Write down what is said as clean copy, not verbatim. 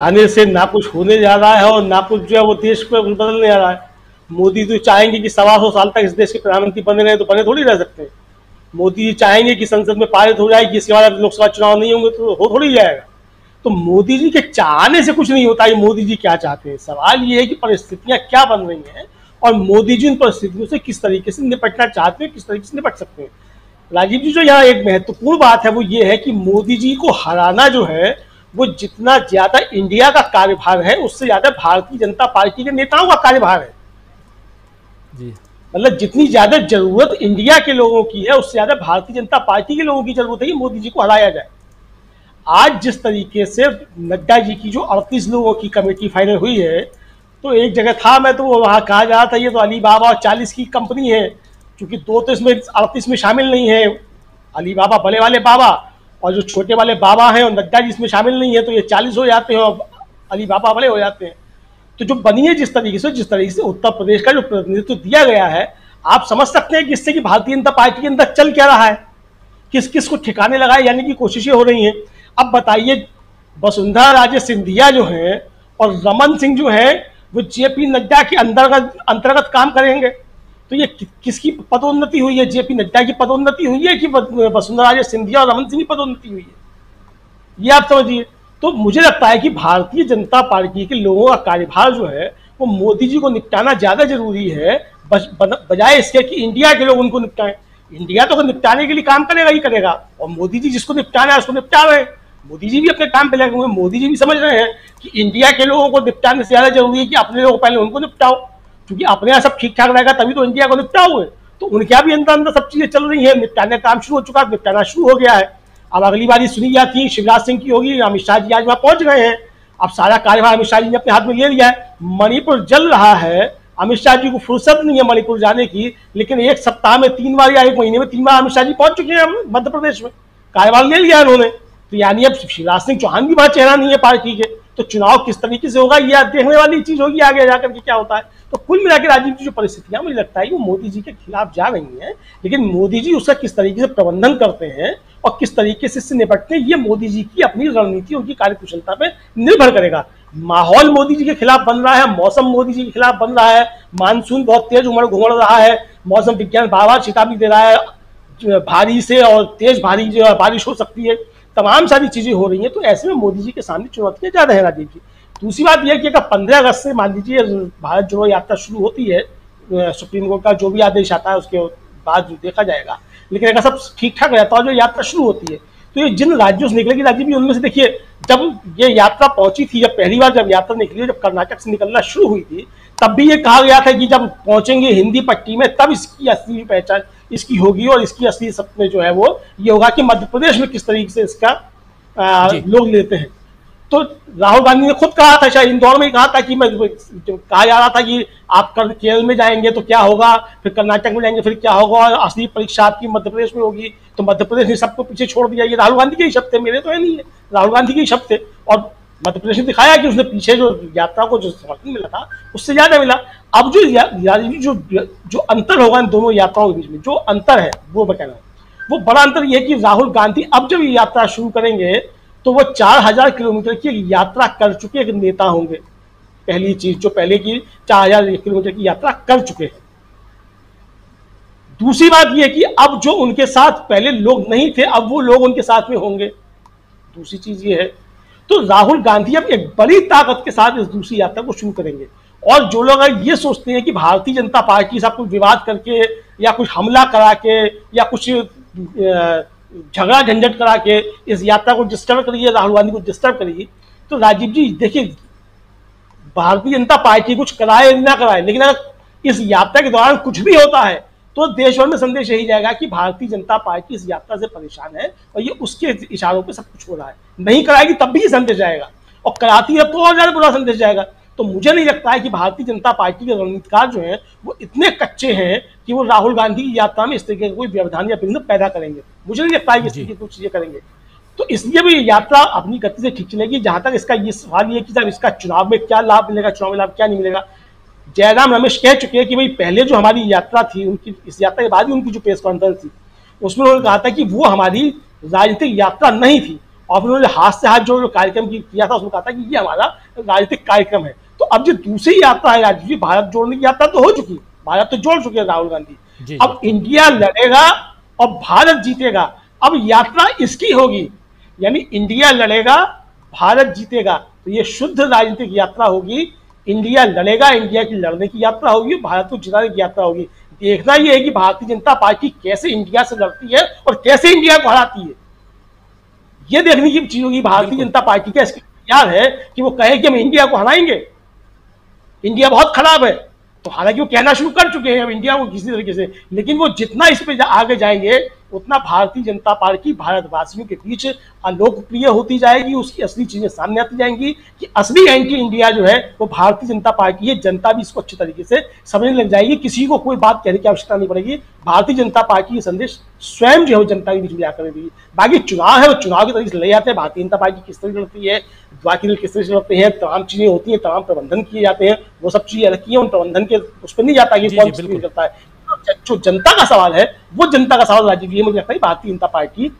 आने से ना कुछ होने जा रहा है और ना कुछ जो है वो देश पर बदलने जा रहा है। मोदी तो चाहेंगे कि 125 साल तक इस देश के प्रधानमंत्री बने रहे, तो बने थोड़ी रह सकते हैं। मोदी जी चाहेंगे कि संसद में पारित हो जाए कि इसके बाद लोकसभा चुनाव नहीं होंगे, तो हो थोड़ी जाएगा। तो मोदी जी के चाहने से कुछ नहीं होता है। मोदी जी क्या चाहते हैं, सवाल ये है कि परिस्थितियां क्या बन रही हैं और मोदी जी उन परिस्थितियों से किस तरीके से निपटना चाहते हैं, किस तरीके से निपट सकते हैं। राजीव जी, जो यहाँ एक महत्वपूर्ण बात है वो ये है कि मोदी जी को हराना जो है वो जितना ज्यादा इंडिया का कार्यभार है उससे ज्यादा भारतीय जनता पार्टी के नेताओं का कार्यभार है जी। मतलब जितनी ज्यादा जरूरत इंडिया के लोगों की है उससे ज्यादा भारतीय जनता पार्टी के लोगों की जरूरत है कि मोदी जी को हराया जाए। आज जिस तरीके से नड्डा जी की जो 38 लोगों की कमेटी फाइनल हुई है, तो एक जगह था, मैं तो वहां कहा जा रहा था ये तो अलीबाबा और 40 की कंपनी है, क्योंकि दो तो इसमें 38 में शामिल नहीं है, अलीबाबा बड़े वाले बाबा और जो छोटे वाले बाबा हैं और नड्डा जी इसमें शामिल नहीं है, तो ये 40 हो जाते हैं और अलीबाबा बड़े हो जाते हैं। तो जो बनी है जिस तरीके से उत्तर प्रदेश का जो प्रतिनिधित्व दिया गया है, आप समझ सकते हैं कि इससे कि भारतीय जनता पार्टी के अंदर चल क्या रहा है, किस किस को ठिकाने लगाए जाने की कोशिशें हो रही हैं। अब बताइए, वसुंधरा राजे सिंधिया जो है और रमन सिंह जो है वो जेपी नड्डा के अंतर्गत काम करेंगे, तो ये किसकी पदोन्नति हुई है? जेपी नड्डा की पदोन्नति हुई है कि वसुंधरा राजे सिंधिया और रमन सिंह की पदोन्नति हुई है? ये आप समझिए। तो मुझे लगता है कि भारतीय जनता पार्टी के लोगों का कार्यभार जो है वो मोदी जी को निपटाना ज्यादा जरूरी है बजाय इसके कि इंडिया के लोग उनको निपटाएं। इंडिया तो निपटाने के लिए काम करेगा ही करेगा और मोदी जी जिसको निपटाना है उसको निपटा रहे हैं। मोदी जी भी अपने काम पे लगे हुए, मोदी जी भी समझ रहे हैं कि इंडिया के लोगों को निपटाने से ज्यादा जरूरी है कि अपने लोग पहले उनको निपटाओ, क्योंकि अपने यहाँ सब ठीक ठाक रहेगा तभी तो इंडिया को निपटाओगे। तो उनके यहाँ भी अंदर अंदर सब चीजें चल रही है, निपटाने का काम शुरू हो चुका है, निपटाना शुरू हो गया है। अब अगली बारी सुनी जाती है शिवराज सिंह की होगी। अमित शाह जी आज वहां पहुंच गए हैं, अब सारा कार्यभार अमित शाह जी ने अपने हाथ में ले लिया है। मणिपुर जल रहा है, अमित शाह जी को फुर्सत नहीं है मणिपुर जाने की, लेकिन एक सप्ताह में 3 बार या 1 महीने में 3 बार अमित शाह जी पहुंच चुके हैं मध्य प्रदेश में, कार्यभार ले लिया उन्होंने। तो यानी अब शिवराज सिंह चौहान भी वहां चेहरा नहीं है पार्टी के, तो चुनाव किस तरीके से होगा ये देखने वाली चीज होगी आगे जाकर के क्या होता है। तो कुल मिलाकर राजीव जी जो परिस्थितियां मुझे लगता है कि वो मोदी जी के खिलाफ जा रही हैं, लेकिन मोदी जी उसका किस तरीके से प्रबंधन करते हैं और किस तरीके से इससे निपटते हैं, ये मोदी जी की अपनी रणनीति, उनकी कार्यकुशलता पे निर्भर करेगा। माहौल मोदी जी के खिलाफ बन रहा है, मौसम मोदी जी के खिलाफ बन रहा है, मानसून बहुत तेज उमड़ घुमड़ रहा है, मौसम विज्ञान बार बार चेतावनी दे रहा है भारी से और तेज भारी जो है बारिश हो सकती है, तमाम सारी चीजें हो रही हैं। तो ऐसे में मोदी जी के सामने चुनौतियां ज्यादा है राजीव जी। दूसरी बात यह कि अगर 15 अगस्त से मान लीजिए भारत जोड़ो यात्रा शुरू होती है, सुप्रीम कोर्ट का जो भी आदेश आता है उसके बाद देखा जाएगा, लेकिन अगर सब ठीक ठाक रहता है जो यात्रा शुरू होती है, तो ये जिन राज्यों से निकलेगी राजीव जी, उनमें से देखिए जब ये यात्रा पहुंची थी, जब पहली बार जब यात्रा निकली, जब कर्नाटक से निकलना शुरू हुई थी, तब भी ये कहा गया था कि जब पहुंचेंगे हिंदी पट्टी में तब इसकी असली पहचान इसकी होगी और इसकी असली सपने जो है वो ये होगा कि मध्य प्रदेश में किस तरीके से इसका लोग लेते हैं। तो राहुल गांधी ने खुद कहा था, शायद इंदौर में ही कहा था कि मैं कहा जा रहा था कि आप केरल में जाएंगे तो क्या होगा, फिर कर्नाटक में जाएंगे फिर क्या होगा, और असली परीक्षा आपकी मध्य प्रदेश में होगी। तो मध्य प्रदेश ने सबको पीछे छोड़ दिया। ये राहुल गांधी के ही शब्द थे, मेरे तो है नहीं है, राहुल गांधी के ही शब्द थे। और मध्य प्रदेश ने दिखाया कि उसने पीछे जो यात्रा को जो समर्थन मिला था उससे ज्यादा मिला। अब जो अंतर होगा इन दोनों यात्राओं के बीच में, जो अंतर है वो मैं कह रहा हूँ, वो बड़ा अंतर ये है कि राहुल गांधी अब जब ये यात्रा शुरू करेंगे तो वो 4000 किलोमीटर की यात्रा कर चुके एक नेता होंगे। पहली चीज, जो पहले की 4000 किलोमीटर की यात्रा कर चुके हैं। दूसरी बात यह कि अब जो उनके साथ पहले लोग नहीं थे अब वो लोग उनके साथ में होंगे। दूसरी चीज ये है, तो राहुल गांधी अब एक बड़ी ताकत के साथ इस दूसरी यात्रा को शुरू करेंगे। और जो लोग ये सोचते हैं कि भारतीय जनता पार्टी से कुछ विवाद करके या कुछ हमला करा के या कुछ झगड़ा झंझट करा के इस यात्रा को डिस्टर्ब करिए, राहुल गांधी को डिस्टर्ब करिए, तो राजीव जी देखिए, भारतीय जनता पार्टी कुछ कराए ना कराए, लेकिन अगर इस यात्रा के दौरान कुछ भी होता है तो देश भर में संदेश यही जाएगा कि भारतीय जनता पार्टी इस यात्रा से परेशान है और ये उसके इशारों पे सब कुछ हो रहा है। नहीं कराएगी तब भी संदेश जाएगा, और कराती है तो और ज्यादा बुरा संदेश जाएगा। तो मुझे नहीं लगता है कि भारतीय जनता पार्टी के रणनीतिकार जो हैं वो इतने कच्चे हैं कि वो राहुल गांधी की यात्रा में इस तरीके का कोई व्यवधान या बिंदु पैदा करेंगे। मुझे नहीं लगता है कि इस तरीके की कुछ चीजें करेंगे। तो इसलिए भी यात्रा अपनी गति से ठीक चलेगी। जहां तक इसका ये सवाल ये कि जब इसका चुनाव में क्या लाभ मिलेगा, चुनाव में लाभ क्या नहीं मिलेगा, जयराम रमेश कह चुके हैं कि भाई पहले जो हमारी यात्रा थी, उनकी इस यात्रा के बाद ही उनकी जो प्रेस कॉन्फ्रेंस थी उसमें उन्होंने कहा था कि वो हमारी राजनीतिक यात्रा नहीं थी, और फिर उन्होंने हाथ से हाथ जो कार्यक्रम किया था उसमें कहा था कि ये हमारा राजनीतिक कार्यक्रम है। तो अब जो दूसरी यात्रा है राजीव जी, भारत जोड़ने की यात्रा तो हो चुकी, भारत तो जोड़ चुके हैं राहुल गांधी। अब इंडिया लड़ेगा और भारत जीतेगा। अब यात्रा इसकी होगी, यानी इंडिया लड़ेगा भारत जीतेगा, तो ये शुद्ध राजनीतिक यात्रा होगी। इंडिया लड़ेगा, इंडिया की लड़ने की यात्रा होगी, भारत को जिताने की यात्रा होगी। देखना यह है कि भारतीय जनता पार्टी कैसे इंडिया से लड़ती है और कैसे इंडिया को हराती है, यह देखने की चीज होगी। भारतीय जनता पार्टी का इसके तैयार है कि वो कहे कि हम इंडिया को हराएंगे, इंडिया बहुत खराब है, तो हालांकि वो कहना शुरू कर चुके हैं अब इंडिया को किसी तरीके से, लेकिन वो जितना इस पे आगे जाएंगे उतना भारतीय जनता पार्टी भारतवासियों के बीच अलोकप्रिय होती जाएगी। उसकी असली चीजें सामने आती जाएंगी कि असली एंटी इंडिया जो है वो भारतीय जनता पार्टी है। जनता भी इसको अच्छे तरीके से समझने लग जाएगी, किसी को कोई बात कहने की आवश्यकता नहीं पड़ेगी। भारतीय जनता पार्टी ये संदेश स्वयं जो है जनता के बीच में जाकर देगी। बाकी चुनाव है वो चुनाव के तरीके से ले जाते हैं, भारतीय जनता पार्टी किस तरह से लड़ती है, बाकी किस तरह से लड़ते हैं, तमाम चीजें होती हैं, तमाम प्रबंधन किए जाते हैं, वो सब चीजें अलग की है, उन प्रबंधन के उस पर नहीं जाता कि कौन करता है। जो जनता का सवाल है वो जनता का सवाल राजीव जी, मुझे लगता है भारतीय जनता पार्टी